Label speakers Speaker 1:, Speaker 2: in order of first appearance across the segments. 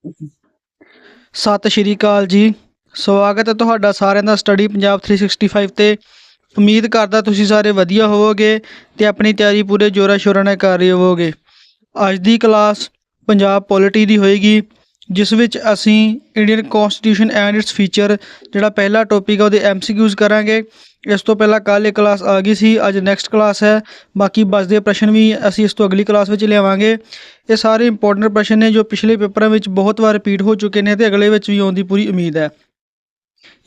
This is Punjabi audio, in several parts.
Speaker 1: ਸਤਿ ਸ਼੍ਰੀ ਅਕਾਲ ਜੀ। ਸਵਾਗਤ ਹੈ ਤੁਹਾਡਾ ਸਾਰਿਆਂ ਦਾ ਸਟੱਡੀ ਪੰਜਾਬ 365 ਤੇ। ਉਮੀਦ ਕਰਦਾ ਤੁਸੀਂ ਸਾਰੇ ਵਧੀਆ ਹੋਵੋਗੇ ਤੇ ਆਪਣੀ ਤਿਆਰੀ ਪੂਰੇ ਜ਼ੋਰਾਂ ਸ਼ੋਰਾਂ ਨਾਲ ਕਰ ਰਹੇ ਹੋਵੋਗੇ। ਅੱਜ ਦੀ ਕਲਾਸ ਪੰਜਾਬ ਪੋਲਿਟੀ ਦੀ ਹੋਏਗੀ, ਜਿਸ ਵਿੱਚ ਅਸੀਂ ਇੰਡੀਅਨ ਕੌਂਸਟੀਟਿਊਸ਼ਨ ਐਂਡ ਇਟਸ ਫੀਚਰ ਜਿਹੜਾ ਪਹਿਲਾ ਟੌਪਿਕ ਹੈ ਉਹਦੇ MCQs ਕਰਾਂਗੇ। ਇਸ ਤੋਂ ਪਹਿਲਾਂ ਕੱਲ੍ਹ ਇਹ ਕਲਾਸ ਆ ਗਈ ਸੀ, ਅੱਜ ਨੈਕਸਟ ਕਲਾਸ ਹੈ। ਬਾਕੀ ਬਚਦੇ ਪ੍ਰਸ਼ਨ ਵੀ ਅਸੀਂ ਇਸ ਤੋਂ ਅਗਲੀ ਕਲਾਸ ਵਿੱਚ ਲਿਆਵਾਂਗੇ। ਇਹ ਸਾਰੇ ਇੰਪੋਰਟੈਂਟ ਪ੍ਰਸ਼ਨ ਨੇ ਜੋ ਪਿਛਲੇ ਪੇਪਰਾਂ ਵਿੱਚ ਬਹੁਤ ਵਾਰ ਰਿਪੀਟ ਹੋ ਚੁੱਕੇ ਨੇ ਅਤੇ ਅਗਲੇ ਵਿੱਚ ਵੀ ਆਉਣ ਦੀ ਪੂਰੀ ਉਮੀਦ ਹੈ।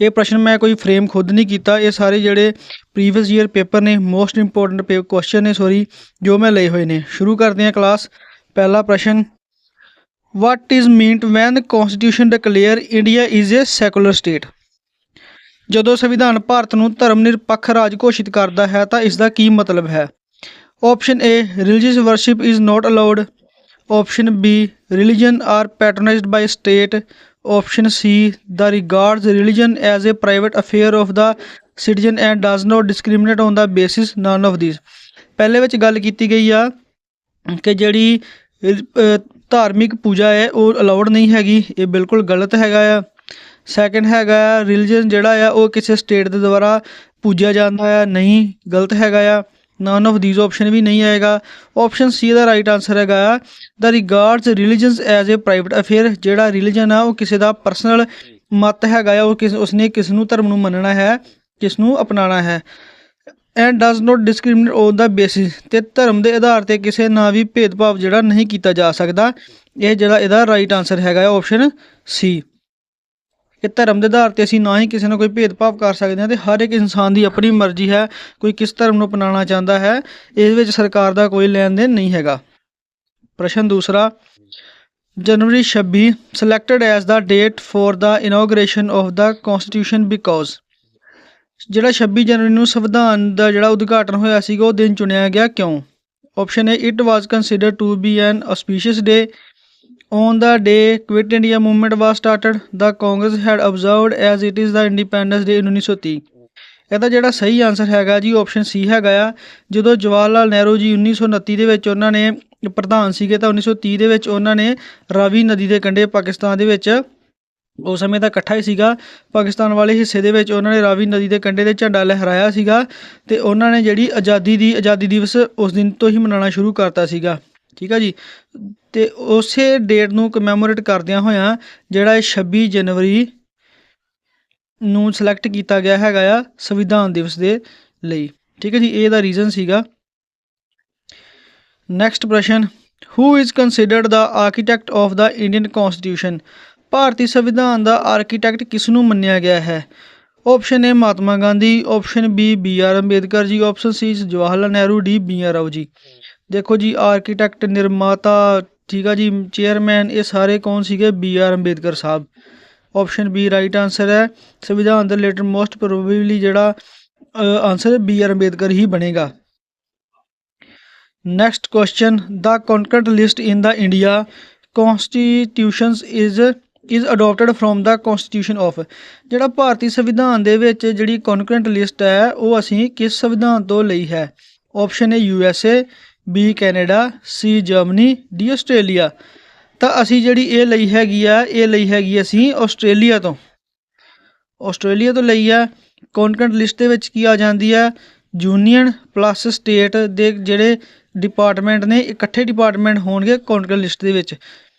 Speaker 1: ਇਹ ਪ੍ਰਸ਼ਨ ਮੈਂ ਕੋਈ ਫਰੇਮ ਖੁਦ ਨਹੀਂ ਕੀਤਾ, ਇਹ ਸਾਰੇ ਜਿਹੜੇ ਪ੍ਰੀਵੀਅਸ ਈਅਰ ਪੇਪਰ ਨੇ, ਮੋਸਟ ਇੰਪੋਰਟੈਂਟ ਕੁਐਸਚਨ ਨੇ ਜੋ ਮੈਂ ਲਏ ਹੋਏ ਨੇ। ਸ਼ੁਰੂ ਕਰਦੇ ਹਾਂ ਕਲਾਸ। ਪਹਿਲਾ ਪ੍ਰਸ਼ਨ, what is meant when constitution declare India is a secular state? ਜਦੋਂ ਸੰਵਿਧਾਨ ਭਾਰਤ ਨੂੰ ਧਰਮ ਨਿਰਪੱਖ ਰਾਜ ਘੋਸ਼ਿਤ ਕਰਦਾ ਹੈ ਤਾਂ ਇਸ ਦਾ ਕੀ ਮਤਲਬ ਹੈ? Option A, religious worship is not allowed. Option B, religion are patronized by state. Option C, the regards religion as a private affair of the citizen and does not discriminate on the basis none of this. ਪਹਿਲੇ ਵਿੱਚ ਗੱਲ ਕੀਤੀ ਗਈ ਆ ਕਿ ਜਿਹੜੀ ਧਾਰਮਿਕ ਪੂਜਾ ਹੈ ਉਹ ਅਲਾਉਡ ਨਹੀਂ ਹੈਗੀ, ਇਹ ਬਿਲਕੁਲ ਗਲਤ ਹੈਗਾ ਆ। ਸੈਕਿੰਡ ਹੈਗਾ ਆ, ਰਿਲੀਜਨ ਜਿਹੜਾ ਆ ਉਹ ਕਿਸੇ ਸਟੇਟ ਦੇ ਦੁਆਰਾ ਪੂਜਿਆ ਜਾਂਦਾ ਆ, ਨਹੀਂ, ਗਲਤ ਹੈਗਾ ਆ। ਨਨ ਆਫ ਦੀਜ਼ ਆਪਸ਼ਨ ਵੀ ਨਹੀਂ ਆਏਗਾ। Option C the right answer ਹੈਗਾ ਆ, the regards religions as a private affair. ਜਿਹੜਾ ਰਿਲੀਜਨ ਆ ਉਹ ਕਿਸੇ ਦਾ ਪਰਸਨਲ ਮਤ ਹੈਗਾ ਆ, ਉਹ ਉਸਨੇ ਕਿਸ ਨੂੰ ਧਰਮ ਨੂੰ ਮੰਨਣਾ ਹੈ, ਕਿਸ ਨੂੰ ਅਪਣਾਉਣਾ ਹੈ। And does not discriminate on the basis, ਅਤੇ ਧਰਮ ਦੇ ਆਧਾਰ 'ਤੇ ਕਿਸੇ ਨਾਲ ਵੀ ਭੇਦਭਾਵ ਜਿਹੜਾ ਨਹੀਂ ਕੀਤਾ ਜਾ ਸਕਦਾ। ਇਹ ਜਿਹੜਾ ਇਹਦਾ ਰਾਈਟ ਆਨਸਰ ਹੈਗਾ ਹੈ ਆਪਸ਼ਨ ਸੀ, ਕਿ ਧਰਮ ਦੇ ਆਧਾਰ 'ਤੇ ਅਸੀਂ ਨਾ ਹੀ ਕਿਸੇ ਨਾਲ ਕੋਈ ਭੇਦਭਾਵ ਕਰ ਸਕਦੇ ਹਾਂ ਅਤੇ ਹਰ ਇੱਕ ਇਨਸਾਨ ਦੀ ਆਪਣੀ ਮਰਜ਼ੀ ਹੈ, ਕੋਈ ਕਿਸ ਧਰਮ ਨੂੰ ਅਪਣਾਉਣਾ ਚਾਹੁੰਦਾ ਹੈ, ਇਸ ਵਿੱਚ ਸਰਕਾਰ ਦਾ ਕੋਈ ਲੈਣ ਦੇਣ ਨਹੀਂ ਹੈਗਾ। ਪ੍ਰਸ਼ਨ ਦੂਸਰਾ, January 26 selected as the date for the inauguration of the constitution because. ਜਿਹੜਾ 26 ਜਨਵਰੀ ਨੂੰ ਸੰਵਿਧਾਨ ਦਾ ਜਿਹੜਾ ਉਦਘਾਟਨ ਹੋਇਆ ਸੀਗਾ ਉਹ ਦਿਨ ਚੁਣਿਆ ਗਿਆ ਕਿਉਂ? Option A, it was considered to be an auspicious day. On the day Quit India movement was started, the Congress had observed as it is the Independence Day in 1930। ਇਹਦਾ ਜਿਹੜਾ ਸਹੀ ਆਨਸਰ ਹੈਗਾ ਜੀ ਆਪਸ਼ਨ ਸੀ ਹੈਗਾ ਆ। ਜਦੋਂ ਜਵਾਹਰ ਲਾਲ ਨਹਿਰੂ ਜੀ 1929 ਦੇ ਵਿੱਚ ਉਹਨਾਂ ਨੇ ਪ੍ਰਧਾਨ ਸੀਗੇ ਤਾਂ 1930 ਦੇ ਵਿੱਚ ਉਹਨਾਂ ਨੇ ਰਾਵੀ ਨਦੀ ਦੇ ਕੰਢੇ ਪਾਕਿਸਤਾਨ ਦੇ ਵਿੱਚ, ਉਸ ਸਮੇਂ ਤਾਂ ਇਕੱਠਾ ਹੀ ਸੀਗਾ, ਪਾਕਿਸਤਾਨ ਵਾਲੇ ਹਿੱਸੇ ਦੇ ਵਿੱਚ ਉਹਨਾਂ ਨੇ ਰਾਵੀ ਨਦੀ ਦੇ ਕੰਢੇ 'ਤੇ ਝੰਡਾ ਲਹਿਰਾਇਆ ਸੀਗਾ ਅਤੇ ਉਹਨਾਂ ਨੇ ਜਿਹੜੀ ਆਜ਼ਾਦੀ ਦਿਵਸ ਉਸ ਦਿਨ ਤੋਂ ਹੀ ਮਨਾਉਣਾ ਸ਼ੁਰੂ ਕਰਤਾ ਸੀਗਾ। ਠੀਕ ਆ ਜੀ, ਅਤੇ ਉਸੇ ਡੇਟ ਨੂੰ ਕਮੈਮੋਰੇਟ ਕਰਦਿਆਂ ਹੋਇਆਂ ਜਿਹੜਾ ਇਹ 26 ਜਨਵਰੀ ਨੂੰ ਸਿਲੈਕਟ ਕੀਤਾ ਗਿਆ ਹੈਗਾ ਆ ਸੰਵਿਧਾਨ ਦਿਵਸ ਦੇ ਲਈ। ਠੀਕ ਹੈ ਜੀ, ਇਹ ਦਾ ਰੀਜ਼ਨ ਸੀਗਾ। ਨੈਕਸਟ ਪ੍ਰਸ਼ਨ, who is considered the architect of the Indian constitution? ਭਾਰਤੀ ਸੰਵਿਧਾਨ ਦਾ ਆਰਕੀਟੈਕਟ ਕਿਸ ਨੂੰ ਮੰਨਿਆ ਗਿਆ ਹੈ? Option A, Mahatma Gandhi. Option B, BR Ambedkar ji. Option C, Jawahar Lal Nehru. D, BR Rao ji. ਦੇਖੋ ਜੀ, ਆਰਕੀਟੈਕਟ, ਨਿਰਮਾਤਾ, ਠੀਕ ਆ ਜੀ, ਚੇਅਰਮੈਨ, ਇਹ ਸਾਰੇ ਕੌਣ ਸੀਗੇ? BR Ambedkar Sahib. Option B right answer ਹੈ। ਸੰਵਿਧਾਨ ਦਾ ਰਿਲੇਟਡ ਮੋਸਟ ਪ੍ਰੋਬੇਬਲੀ ਜਿਹੜਾ ਆਨਸਰ BR ਅੰਬੇਦਕਰ ਹੀ ਬਣੇਗਾ। Next question, the concurrent list in the India constitutions is adopted from the constitution of. ਜਿਹੜਾ ਭਾਰਤੀ ਸੰਵਿਧਾਨ ਦੇ ਵਿੱਚ ਜਿਹੜੀ ਕੌਨਕਰੈਂਟ ਲਿਸਟ ਹੈ ਉਹ ਅਸੀਂ ਕਿਸ ਸੰਵਿਧਾਨ ਤੋਂ ਲਈ ਹੈ? ਆਪਸ਼ਨ ਏ, USA। B, Canada. ਸੀ, ਜਰਮਨੀ। D, Australia. ਤਾਂ ਅਸੀਂ ਜਿਹੜੀ ਇਹ ਲਈ ਹੈਗੀ ਅਸੀਂ ਆਸਟ੍ਰੇਲੀਆ ਤੋਂ ਲਈ ਆ। ਕੌਨਕਰੈਂਟ ਲਿਸਟ ਦੇ ਵਿੱਚ ਕੀ ਆ ਜਾਂਦੀ ਹੈ? ਯੂਨੀਅਨ ਪਲੱਸ ਸਟੇਟ ਦੇ ਜਿਹੜੇ ਡਿਪਾਰਟਮੈਂਟ ਨੇ, ਇਕੱਠੇ ਡਿਪਾਰਟਮੈਂਟ ਹੋਣਗੇ ਕੌਨਕਰੈਂਟ ਲਿਸਟ ਦੇ ਵਿੱਚ।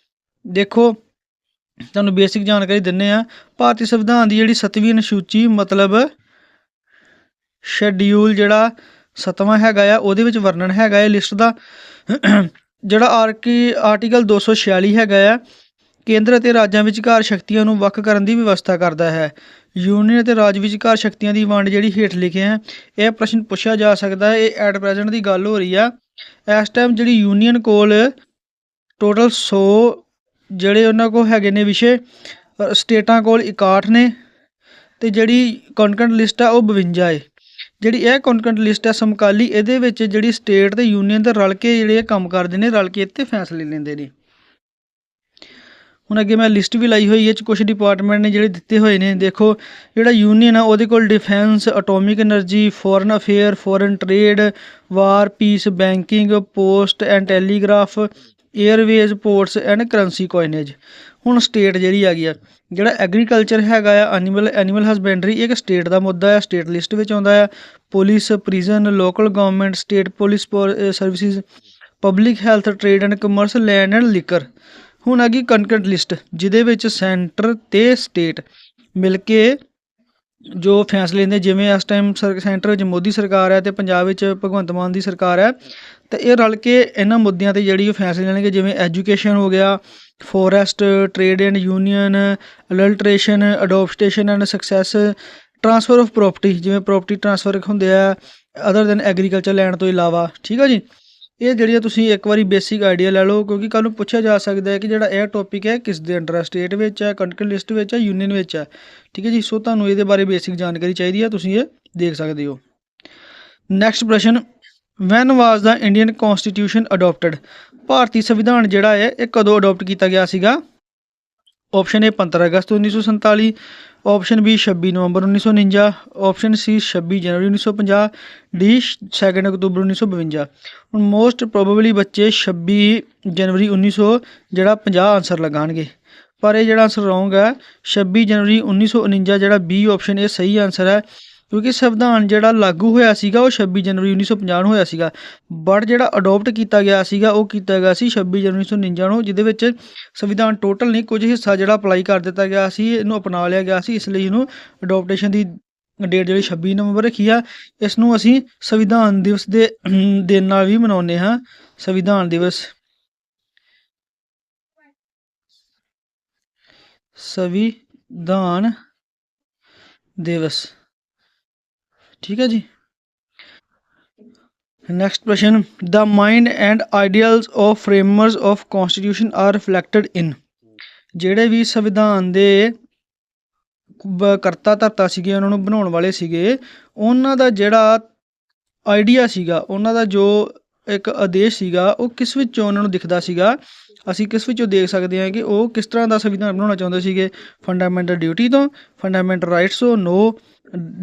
Speaker 1: ਦੇਖੋ, ਤੁਹਾਨੂੰ ਬੇਸਿਕ ਜਾਣਕਾਰੀ ਦਿੰਦੇ ਆ। ਭਾਰਤੀ ਸੰਵਿਧਾਨ ਦੀ ਜਿਹੜੀ 7ਵੀਂ ਅਨੁਸੂਚੀ ਮਤਲਬ ਸ਼ੈਡਿਊਲ ਜਿਹੜਾ 7ਵਾਂ ਹੈਗਾ ਆ, ਉਹਦੇ ਵਿੱਚ ਵਰਣਨ ਹੈਗਾ ਇਹ ਲਿਸਟ ਦਾ। ਜਿਹੜਾ ਆਰਟੀਕਲ 246 ਹੈਗਾ ਆ, ਕੇਂਦਰ ਅਤੇ ਰਾਜਾਂ ਵਿਚਕਾਰ ਸ਼ਕਤੀਆਂ ਨੂੰ ਵੱਖ ਕਰਨ ਦੀ ਵਿਵਸਥਾ ਕਰਦਾ ਹੈ। ਯੂਨੀਅਨ ਅਤੇ ਰਾਜ ਵਿਚਕਾਰ ਸ਼ਕਤੀਆਂ ਦੀ ਵੰਡ ਜਿਹੜੀ ਹੇਠ ਲਿਖਿਆ ਹੈ। ਇਹ ਪ੍ਰਸ਼ਨ ਪੁੱਛਿਆ ਜਾ ਸਕਦਾ ਹੈ। ਇਹ ਐਟ ਪ੍ਰੈਜ਼ੈਂਟ ਦੀ ਗੱਲ ਹੋ ਰਹੀ ਆ। ਇਸ ਟਾਈਮ ਜਿਹੜੀ ਯੂਨੀਅਨ ਕੋਲ ਟੋਟਲ 100 ਜਿਹੜੇ ਉਹਨਾਂ ਕੋਲ ਹੈਗੇ ਨੇ ਵਿਸ਼ੇ, ਸਟੇਟਾਂ ਕੋਲ 61 ਨੇ, ਅਤੇ ਜਿਹੜੀ ਕੌਨਕਰੈਂਟ ਲਿਸਟ ਆ ਉਹ 52 ਹੈ। ਜਿਹੜੀ ਇਹ ਕੌਨਕਰੈਂਟ ਲਿਸਟ ਹੈ ਸਮਕਾਲੀ, ਇਹਦੇ ਵਿੱਚ ਜਿਹੜੀ ਸਟੇਟ ਅਤੇ ਯੂਨੀਅਨ ਦੇ ਰਲ ਕੇ ਜਿਹੜੇ ਕੰਮ ਕਰਦੇ ਨੇ, ਰਲ ਕੇ ਇੱਥੇ ਫੈਸਲੇ ਲੈਂਦੇ ਨੇ। ਹੁਣ ਅੱਗੇ ਮੈਂ ਲਿਸਟ ਵੀ ਲਾਈ ਹੋਈ, ਇਹ 'ਚ ਕੁਛ ਡਿਪਾਰਟਮੈਂਟ ਨੇ ਜਿਹੜੇ ਦਿੱਤੇ ਹੋਏ ਨੇ। ਦੇਖੋ, ਜਿਹੜਾ ਯੂਨੀਅਨ ਆ ਉਹਦੇ ਕੋਲ defence, atomic energy, foreign affair, foreign trade, war, peace, banking, post and telegraph, airways, ports and currency coinage. ਹੁਣ ਸਟੇਟ ਜਿਹੜੀ ਹੈਗੀ ਆ, ਜਿਹੜਾ ਐਗਰੀਕਲਚਰ ਹੈਗਾ ਆ, ਐਨੀਮਲ ਹਸਬੈਂਡਰੀ, ਇੱਕ ਸਟੇਟ ਦਾ ਮੁੱਦਾ ਆ, ਸਟੇਟ ਲਿਸਟ ਵਿੱਚ ਆਉਂਦਾ ਆ। Police, prison, local government, state police services, public health, trade and commerce, land and liquor. ਹੁਣ ਹੈਗੀ ਕੰਕਰਟ ਲਿਸਟ, ਜਿਹਦੇ ਵਿੱਚ ਸੈਂਟਰ ਤੇ ਸਟੇਟ ਮਿਲ ਕੇ ਜੋ ਫੈਸਲੇ ਲੈਂਦੇ, ਜਿਵੇਂ ਇਸ ਟਾਈਮ ਸੈਂਟਰ ਵਿੱਚ ਮੋਦੀ ਸਰਕਾਰ ਹੈ ਅਤੇ ਪੰਜਾਬ ਵਿੱਚ ਭਗਵੰਤ ਮਾਨ ਦੀ ਸਰਕਾਰ ਹੈ, ਅਤੇ ਇਹ ਰਲ ਕੇ ਇਹਨਾਂ ਮੁੱਦਿਆਂ 'ਤੇ ਜਿਹੜੀ ਉਹ ਫੈਸਲੇ ਲੈਣਗੇ, ਜਿਵੇਂ ਐਜੂਕੇਸ਼ਨ ਹੋ ਗਿਆ, forest, trade and union, adulteration, adoption and success, transfer of property, ਜਿਵੇਂ ਪ੍ਰੋਪਰਟੀ ਟਰਾਂਸਫਰ ਹੁੰਦੇ ਆ ਅਦਰ ਦੈਨ ਐਗਰੀਕਲਚਰ ਲੈਂਡ ਤੋਂ ਇਲਾਵਾ। ਠੀਕ ਆ ਜੀ, ਇਹ ਜਿਹੜੀਆਂ ਤੁਸੀਂ ਇੱਕ ਵਾਰੀ ਬੇਸਿਕ ਆਈਡੀਆ ਲੈ ਲਓ, ਕਿਉਂਕਿ ਕੱਲ੍ਹ ਨੂੰ ਪੁੱਛਿਆ ਜਾ ਸਕਦਾ ਹੈ ਕਿ ਜਿਹੜਾ ਇਹ ਟੌਪਿਕ ਹੈ ਕਿਸ ਦੇ ਅੰਡਰ ਹੈ, ਸਟੇਟ ਵਿੱਚ ਹੈ, ਕੰਟਰੀ ਲਿਸਟ ਵਿੱਚ ਹੈ, ਯੂਨੀਅਨ ਵਿੱਚ ਹੈ। ਠੀਕ ਹੈ ਜੀ, ਸੋ ਤੁਹਾਨੂੰ ਇਹਦੇ ਬਾਰੇ ਬੇਸਿਕ ਜਾਣਕਾਰੀ ਚਾਹੀਦੀ ਹੈ, ਤੁਸੀਂ ਇਹ ਦੇਖ ਸਕਦੇ ਹੋ। ਨੈਕਸਟ ਪ੍ਰਸ਼ਨ, ਵੈਨ ਵਾਜ਼ ਦਾ ਇੰਡੀਅਨ ਕੌਂਸਟੀਟਿਊਸ਼ਨ ਅਡੋਪਟਡ? ਭਾਰਤੀ ਸੰਵਿਧਾਨ ਜਿਹੜਾ ਹੈ ਇਹ ਕਦੋਂ ਅਡੋਪਟ ਕੀਤਾ ਗਿਆ ਸੀਗਾ? Option A 15 August 1947, option B 26 November 1949, option C 26 January 1950, D 2 October 1952। ਹੁਣ ਮੋਸਟ ਪ੍ਰੋਬੇਬਲੀ ਬੱਚੇ 26 ਜਨਵਰੀ 1900 ਜਿਹੜਾ 50 ਆਨਸਰ ਲਗਾਉਣਗੇ, ਪਰ ਇਹ ਜਿਹੜਾ ਆਨਸਰ ਰੋਂਗ ਹੈ। 26 ਜਨਵਰੀ 1949 ਜਿਹੜਾ ਬੀ ਆਪਸ਼ਨ ਇਹ ਸਹੀ ਆਨਸਰ ਹੈ, ਕਿਉਂਕਿ ਸੰਵਿਧਾਨ ਜਿਹੜਾ ਲਾਗੂ ਹੋਇਆ ਸੀਗਾ ਉਹ 26 ਜਨਵਰੀ 1950 ਨੂੰ ਹੋਇਆ ਸੀਗਾ, ਬਟ ਜਿਹੜਾ ਅਡੋਪਟ ਕੀਤਾ ਗਿਆ ਸੀਗਾ ਉਹ ਕੀਤਾ ਗਿਆ ਸੀ 26 ਜਨਵਰੀ 1949 ਨੂੰ, ਜਿਹਦੇ ਵਿੱਚ ਸੰਵਿਧਾਨ ਟੋਟਲ ਨਹੀਂ, ਕੁਝ ਹਿੱਸਾ ਜਿਹੜਾ ਅਪਲਾਈ ਕਰ ਦਿੱਤਾ ਗਿਆ ਸੀ, ਇਹਨੂੰ ਅਪਣਾ ਲਿਆ ਗਿਆ ਸੀ, ਇਸ ਲਈ ਇਹਨੂੰ ਅਡੋਪਟੇਸ਼ਨ ਦੀ ਡੇਟ ਜਿਹੜੀ 26 ਨਵੰਬਰ ਰੱਖੀ ਆ। ਇਸ ਨੂੰ ਅਸੀਂ ਸੰਵਿਧਾਨ ਦਿਵਸ ਦੇ ਦਿਨ ਨਾਲ ਵੀ ਮਨਾਉਂਦੇ ਹਾਂ, ਸੰਵਿਧਾਨ ਦਿਵਸ, ਸੰਵਿਧਾਨ ਦਿਵਸ। ਠੀਕ ਹੈ ਜੀ। ਨੈਕਸਟ ਪ੍ਰਸ਼ਨ, the mind and ideals of framers of constitution are reflected in? ਜਿਹੜੇ ਵੀ ਸੰਵਿਧਾਨ ਦੇ ਕਰਤਾ ਧਰਤਾ ਸੀਗੇ, ਉਹਨਾਂ ਨੂੰ ਬਣਾਉਣ ਵਾਲੇ ਸੀਗੇ, ਉਹਨਾਂ ਦਾ ਜਿਹੜਾ ਆਈਡੀਆ ਸੀਗਾ, ਉਹਨਾਂ ਦਾ ਜੋ ਇੱਕ ਆਦੇਸ਼ ਸੀਗਾ, ਉਹ ਕਿਸ ਵਿੱਚੋਂ ਉਹਨਾਂ ਨੂੰ ਦਿਖਦਾ ਸੀਗਾ? ਅਸੀਂ ਕਿਸ ਵਿੱਚੋਂ ਦੇਖ ਸਕਦੇ ਹਾਂ ਕਿ ਉਹ ਕਿਸ ਤਰ੍ਹਾਂ ਦਾ ਸੰਵਿਧਾਨ ਬਣਾਉਣਾ ਚਾਹੁੰਦੇ ਸੀਗੇ? ਫੰਡਾਮੈਂਟਲ ਡਿਊਟੀ ਤੋਂ, ਫੰਡਾਮੈਂਟਲ ਰਾਈਟਸ ਤੋਂ, ਨੋ,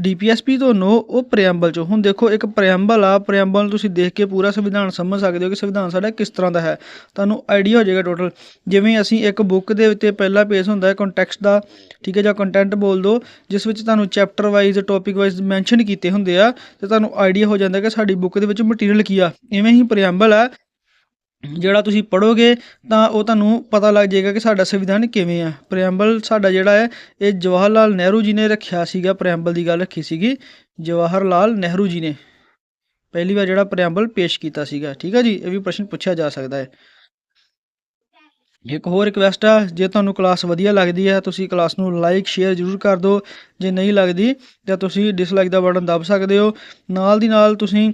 Speaker 1: DPSP ਤੋਂ, ਨੋ, ਉਹ ਪ੍ਰੀਐਂਬਲ 'ਚੋਂ। ਹੁਣ ਦੇਖੋ ਇੱਕ ਪ੍ਰੀਐਂਬਲ ਆ, ਪ੍ਰੀਐਂਬਲ ਨੂੰ ਤੁਸੀਂ ਦੇਖ ਕੇ ਪੂਰਾ ਸੰਵਿਧਾਨ ਸਮਝ ਸਕਦੇ ਹੋ ਕਿ ਸੰਵਿਧਾਨ ਸਾਡਾ ਕਿਸ ਤਰ੍ਹਾਂ ਦਾ ਹੈ, ਤੁਹਾਨੂੰ ਆਈਡੀਆ ਹੋ ਜਾਏਗਾ ਟੋਟਲ। ਜਿਵੇਂ ਅਸੀਂ ਇੱਕ ਬੁੱਕ ਦੇ ਉੱਤੇ ਪਹਿਲਾ ਪੇਜ ਹੁੰਦਾ ਹੈ ਕੰਟੈਕਸਟ ਦਾ, ਠੀਕ ਹੈ, ਜਾਂ ਕੰਟੈਂਟ ਬੋਲ ਦਿਓ, ਜਿਸ ਵਿੱਚ ਤੁਹਾਨੂੰ chapter wise, topic wise mention ਕੀਤੇ ਹੁੰਦੇ ਆ, ਅਤੇ ਤੁਹਾਨੂੰ ਆਈਡੀਆ ਹੋ ਜਾਂਦਾ ਕਿ ਸਾਡੀ ਬੁੱਕ ਦੇ ਵਿੱਚ ਮਟੀਰੀਅਲ ਕੀ ਆ। ਇਵੇਂ ਹੀ ਪ੍ਰੀਐਂਬਲ ਹੈ, ਜਿਹੜਾ ਤੁਸੀਂ ਪੜ੍ਹੋਗੇ ਤਾਂ ਉਹ ਤੁਹਾਨੂੰ ਪਤਾ ਲੱਗ ਜਾਏਗਾ ਕਿ ਸਾਡਾ ਸੰਵਿਧਾਨ ਕਿਵੇਂ ਆ। ਪ੍ਰੀਐਂਬਲ ਸਾਡਾ ਜਿਹੜਾ ਹੈ ਇਹ ਜਵਾਹਰ ਲਾਲ ਨਹਿਰੂ ਜੀ ਨੇ ਰੱਖਿਆ ਸੀਗਾ, ਪ੍ਰੀਐਂਬਲ ਦੀ ਗੱਲ ਰੱਖੀ ਸੀਗੀ ਜਵਾਹਰ ਲਾਲ ਨਹਿਰੂ ਜੀ ਨੇ ਪਹਿਲੀ ਵਾਰ ਜਿਹੜਾ ਪ੍ਰੀਐਂਬਲ ਪੇਸ਼ ਕੀਤਾ ਸੀਗਾ। ਠੀਕ ਹੈ ਜੀ, ਇਹ ਵੀ ਪ੍ਰਸ਼ਨ ਪੁੱਛਿਆ ਜਾ ਸਕਦਾ ਹੈ। ਇੱਕ ਹੋਰ ਰਿਕਵੈਸਟ ਆ, ਜੇ ਤੁਹਾਨੂੰ ਕਲਾਸ ਵਧੀਆ ਲੱਗਦੀ ਹੈ ਤੁਸੀਂ ਕਲਾਸ ਨੂੰ ਲਾਈਕ ਸ਼ੇਅਰ ਜ਼ਰੂਰ ਕਰ ਦਿਓ, ਜੇ ਨਹੀਂ ਲੱਗਦੀ ਤਾਂ ਤੁਸੀਂ ਡਿਸਲਾਈਕ ਦਾ ਬਟਨ ਦੱਬ ਸਕਦੇ ਹੋ। ਨਾਲ ਦੀ ਨਾਲ ਤੁਸੀਂ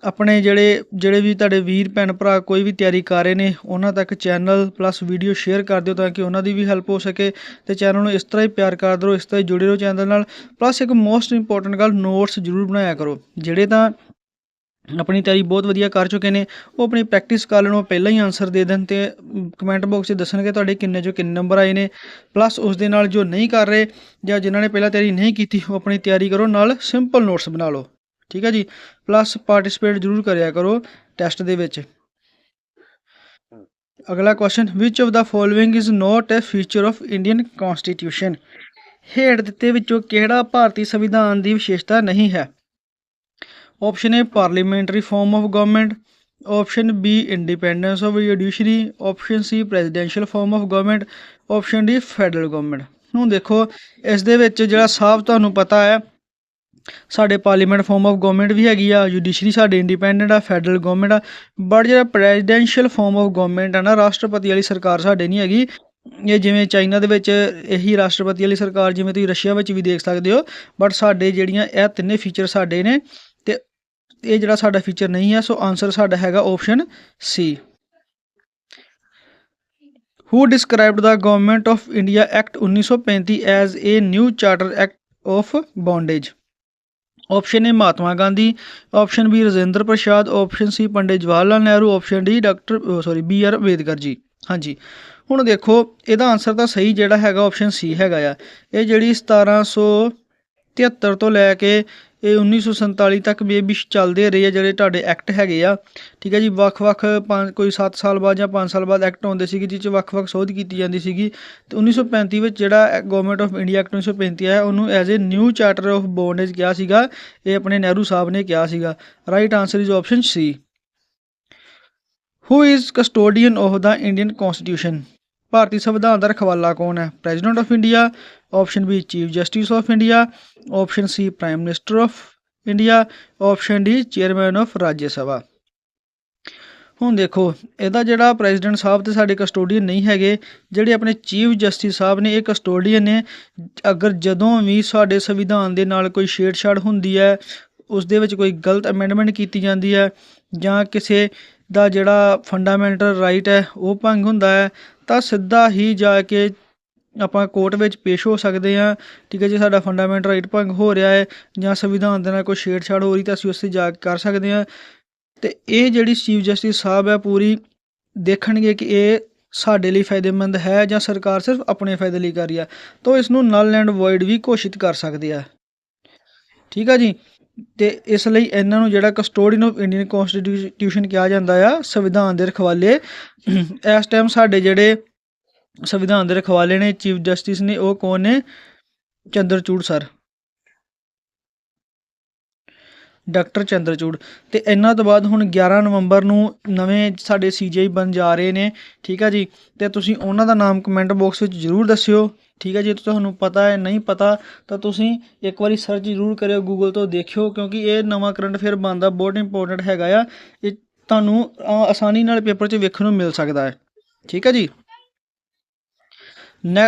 Speaker 1: ਆਪਣੇ ਜਿਹੜੇ ਵੀ ਤੁਹਾਡੇ ਵੀਰ ਭੈਣ ਭਰਾ ਕੋਈ ਵੀ ਤਿਆਰੀ ਕਰ ਰਹੇ ਨੇ, ਉਹਨਾਂ ਤੱਕ ਚੈਨਲ ਪਲੱਸ ਵੀਡੀਓ ਸ਼ੇਅਰ ਕਰ ਦਿਓ ਤਾਂ ਕਿ ਉਹਨਾਂ ਦੀ ਵੀ ਹੈਲਪ ਹੋ ਸਕੇ, ਅਤੇ ਚੈਨਲ ਨੂੰ ਇਸ ਤਰ੍ਹਾਂ ਹੀ ਪਿਆਰ ਕਰ ਦਿਓ, ਇਸ ਤਰ੍ਹਾਂ ਹੀ ਜੁੜੇ ਰਹੋ ਚੈਨਲ ਨਾਲ। ਪਲੱਸ ਇੱਕ ਮੋਸਟ ਇੰਪੋਰਟੈਂਟ ਗੱਲ, ਨੋਟਸ ਜ਼ਰੂਰ ਬਣਾਇਆ ਕਰੋ। ਜਿਹੜੇ ਤਾਂ ਆਪਣੀ ਤਿਆਰੀ ਬਹੁਤ ਵਧੀਆ ਕਰ ਚੁੱਕੇ ਨੇ ਉਹ ਆਪਣੀ ਪ੍ਰੈਕਟਿਸ ਕਰ ਲੈਣ, ਉਹ ਪਹਿਲਾਂ ਹੀ ਆਨਸਰ ਦੇ ਦੇਣ ਅਤੇ ਕਮੈਂਟ ਬਾਕਸ 'ਚ ਦੱਸਣਗੇ ਤੁਹਾਡੇ ਕਿੰਨੇ 'ਚੋਂ ਕਿੰਨੇ ਨੰਬਰ ਆਏ ਨੇ। ਪਲੱਸ ਉਸ ਦੇ ਨਾਲ ਜੋ ਨਹੀਂ ਕਰ ਰਹੇ ਜਾਂ ਜਿਨ੍ਹਾਂ ਨੇ ਪਹਿਲਾਂ ਤਿਆਰੀ ਨਹੀਂ ਕੀਤੀ, ਉਹ ਆਪਣੀ ਤਿਆਰੀ ਕਰੋ, ਨਾਲ ਸਿੰਪਲ ਨੋਟਸ ਬਣਾ ਲਓ। ਠੀਕ ਹੈ ਜੀ, ਪਲੱਸ ਪਾਰਟੀਸਪੇਟ ਜ਼ਰੂਰ ਕਰਿਆ ਕਰੋ ਟੈਸਟ ਦੇ ਵਿੱਚ। ਅਗਲਾ question, which of the following is not a feature of Indian constitution? ਹੇਠ ਦਿੱਤੇ ਵਿੱਚੋਂ ਕਿਹੜਾ ਭਾਰਤੀ ਸੰਵਿਧਾਨ ਦੀ ਵਿਸ਼ੇਸ਼ਤਾ ਨਹੀਂ ਹੈ? Option A parliamentary form of government, option B independence of judiciary, option C presidential farm of government, option D federal government. ਹੁਣ ਦੇਖੋ ਇਸ ਦੇ ਵਿੱਚ ਜਿਹੜਾ ਸਾਫ਼ ਤੁਹਾਨੂੰ ਪਤਾ ਹੈ, ਸਾਡੇ ਪਾਰਲੀਮੈਂਟ ਫਾਰਮ ਆਫ ਗਵਰਨਮੈਂਟ ਵੀ ਹੈਗੀ ਆ, ਜੁਡੀਸ਼ਰੀ ਸਾਡੀ ਇੰਡੀਪੈਂਡੈਂਟ ਆ, ਫੈਡਰਲ ਗਵਰਨਮੈਂਟ ਆ, ਬਟ ਜਿਹੜਾ ਪ੍ਰੈਜ਼ੀਡੈਂਸ਼ੀਅਲ ਫਾਰਮ ਆਫ ਗਵਰਨਮੈਂਟ ਆ ਨਾ, ਰਾਸ਼ਟਰਪਤੀ ਵਾਲੀ ਸਰਕਾਰ ਸਾਡੇ ਨਹੀਂ ਹੈਗੀ। ਇਹ ਜਿਵੇਂ ਚਾਈਨਾ ਦੇ ਵਿੱਚ ਇਹੀ ਰਾਸ਼ਟਰਪਤੀ ਵਾਲੀ ਸਰਕਾਰ, ਜਿਵੇਂ ਤੁਸੀਂ ਰਸ਼ੀਆ ਵਿੱਚ ਵੀ ਦੇਖ ਸਕਦੇ ਹੋ, ਬਟ ਸਾਡੇ ਜਿਹੜੀਆਂ ਇਹ ਤਿੰਨੇ ਫੀਚਰ ਸਾਡੇ ਨੇ, ਅਤੇ ਇਹ ਜਿਹੜਾ ਸਾਡਾ ਫੀਚਰ ਨਹੀਂ ਹੈ, ਸੋ ਆਨਸਰ ਸਾਡਾ ਹੈਗਾ option C. Who described the government of India act 1935 as a new charter act of bondage? Option A Mahatma Gandhi, option B Rajinder Prasad, option C Pandit Jawahar Lal Nehru, option D BR Ambedkar ji. ਹਾਂਜੀ, ਹੁਣ ਦੇਖੋ ਇਹਦਾ ਆਨਸਰ ਤਾਂ ਸਹੀ ਜਿਹੜਾ ਹੈਗਾ ਆਪਸ਼ਨ ਸੀ ਹੈਗਾ ਆ। ਇਹ ਜਿਹੜੀ 1773 ਤੋਂ ਲੈ ਕੇ ਇਹ 1947 ਤੱਕ ਵੀ ਚੱਲਦੇ ਰਹੇ ਆ ਜਿਹੜੇ ਤੁਹਾਡੇ ਐਕਟ ਹੈਗੇ ਆ। ਠੀਕ ਹੈ ਜੀ, ਵੱਖ-ਵੱਖ ਕੋਈ 7 ਸਾਲ ਬਾਅਦ ਜਾਂ 5 ਸਾਲ ਬਾਅਦ ਐਕਟ ਆਉਂਦੇ ਸੀਗੇ, ਜਿਸ 'ਚ ਵੱਖ-ਵੱਖ ਸੋਧ ਕੀਤੀ ਜਾਂਦੀ ਸੀਗੀ। ਅਤੇ 1935 ਵਿੱਚ ਜਿਹੜਾ ਗੌਰਮੈਂਟ ਆਫ ਇੰਡੀਆ ਐਕਟ 1935 ਆਇਆ, ਉਹਨੂੰ as a new charter of bondage ਕਿਹਾ ਸੀਗਾ। ਇਹ ਆਪਣੇ ਨਹਿਰੂ ਸਾਹਿਬ ਨੇ ਕਿਹਾ ਸੀਗਾ। Right answer is option C. Who is custodian of the Indian constitution? ਭਾਰਤੀ ਸੰਵਿਧਾਨ ਦਾ ਰਖਵਾਲਾ ਕੌਣ ਹੈ? President of India, option B chief justice of India, option C prime minister of India, option D chairman of Rajya Sabha. ਹੁਣ ਦੇਖੋ, ਇਹਦਾ ਜਿਹੜਾ ਪ੍ਰੈਜ਼ੀਡੈਂਟ ਸਾਹਿਬ ਤੇ ਸਾਡੇ ਕਸਟੋਡੀਅਨ ਨਹੀਂ ਹੈਗੇ, ਜਿਹੜੇ ਆਪਣੇ ਚੀਫ ਜਸਟਿਸ ਸਾਹਿਬ ਨੇ ਇਹ ਕਸਟੋਡੀਅਨ ਨੇ। ਅਗਰ ਜਦੋਂ ਵੀ ਸਾਡੇ ਸੰਵਿਧਾਨ ਦੇ ਨਾਲ ਕੋਈ ਛੇੜਛਾੜ ਹੁੰਦੀ ਹੈ, ਉਸ ਦੇ ਵਿੱਚ ਕੋਈ ਗਲਤ ਅਮੈਂਡਮੈਂਟ ਕੀਤੀ ਜਾਂਦੀ ਹੈ, ਜਾਂ ਕਿਸੇ ਦਾ ਜਿਹੜਾ ਫੰਡਾਮੈਂਟਲ ਰਾਈਟ ਹੈ ਉਹ ਭੰਗ ਹੁੰਦਾ ਹੈ, ਤਾਂ ਸਿੱਧਾ ਹੀ ਜਾ ਕੇ ਆਪਾਂ ਕੋਰਟ ਵਿੱਚ ਪੇਸ਼ ਹੋ ਸਕਦੇ ਹਾਂ। ਠੀਕ ਹੈ ਜੀ, ਸਾਡਾ ਫੰਡਾਮੈਂਟਲ ਰਾਈਟ ਭੰਗ ਹੋ ਰਿਹਾ ਹੈ ਜਾਂ ਸੰਵਿਧਾਨ ਦੇ ਨਾਲ ਕੋਈ ਛੇੜਛਾੜ ਹੋ ਰਹੀ, ਤਾਂ ਅਸੀਂ ਉੱਥੇ ਜਾ ਕੇ ਕਰ ਸਕਦੇ ਹਾਂ। ਅਤੇ ਇਹ ਜਿਹੜੀ ਚੀਫ ਜਸਟਿਸ ਸਾਹਿਬ ਹੈ ਪੂਰੀ ਦੇਖਣਗੇ ਕਿ ਇਹ ਸਾਡੇ ਲਈ ਫਾਇਦੇਮੰਦ ਹੈ ਜਾਂ ਸਰਕਾਰ ਸਿਰਫ ਆਪਣੇ ਫਾਇਦੇ ਲਈ ਕਰ ਰਹੀ ਹੈ, ਤਾਂ ਇਸ ਨੂੰ ਨਲ ਐਂਡ ਵੋਇਡ ਵੀ ਘੋਸ਼ਿਤ ਕਰ ਸਕਦੇ ਆ। ਠੀਕ ਆ ਜੀ, ਅਤੇ ਇਸ ਲਈ ਇਹਨਾਂ ਨੂੰ ਜਿਹੜਾ ਕਸਟੋਡੀਅਨ ਆਫ ਇੰਡੀਅਨ ਕੌਂਸਟੀਟਿਊਸ਼ਨ ਕਿਹਾ ਜਾਂਦਾ ਆ, ਸੰਵਿਧਾਨ ਦੇ ਰਖਵਾਲੇ। ਇਸ ਟਾਈਮ ਸਾਡੇ ਜਿਹੜੇ ਸੰਵਿਧਾਨ ਦੇ ਰਖਵਾਲੇ ਨੇ, ਚੀਫ ਜਸਟਿਸ ਨੇ, ਉਹ ਕੌਣ ਨੇ? Chandrachud sir, doctor Chandrachud. ਅਤੇ ਇਹਨਾਂ ਤੋਂ ਬਾਅਦ ਹੁਣ 11 ਨਵੰਬਰ ਨੂੰ ਨਵੇਂ ਸਾਡੇ CJI ਬਣ ਜਾ ਰਹੇ ਨੇ। ਠੀਕ ਆ ਜੀ, ਅਤੇ ਤੁਸੀਂ ਉਹਨਾਂ ਦਾ ਨਾਮ ਕਮੈਂਟ ਬਾਕਸ ਵਿੱਚ ਜ਼ਰੂਰ ਦੱਸਿਓ। ਠੀਕ ਹੈ ਜੀ, ਤੁਹਾਨੂੰ ਪਤਾ ਹੈ ਨਹੀਂ ਪਤਾ ਤਾਂ ਤੁਸੀਂ ਇੱਕ ਵਾਰੀ ਸਰਚ ਜ਼ਰੂਰ ਕਰਿਓ, ਗੂਗਲ ਤੋਂ ਦੇਖਿਓ, ਕਿਉਂਕਿ ਇਹ ਨਵਾਂ ਕਰੰਟ ਅਫੇਅਰ ਬਣਦਾ ਬਹੁਤ ਇੰਪੋਰਟੈਂਟ ਹੈਗਾ ਆ। ਇਹ ਤੁਹਾਨੂੰ ਆਸਾਨੀ ਨਾਲ ਪੇਪਰ 'ਚ ਵੇਖਣ ਨੂੰ ਮਿਲ ਸਕਦਾ ਹੈ। ਠੀਕ ਹੈ ਜੀ,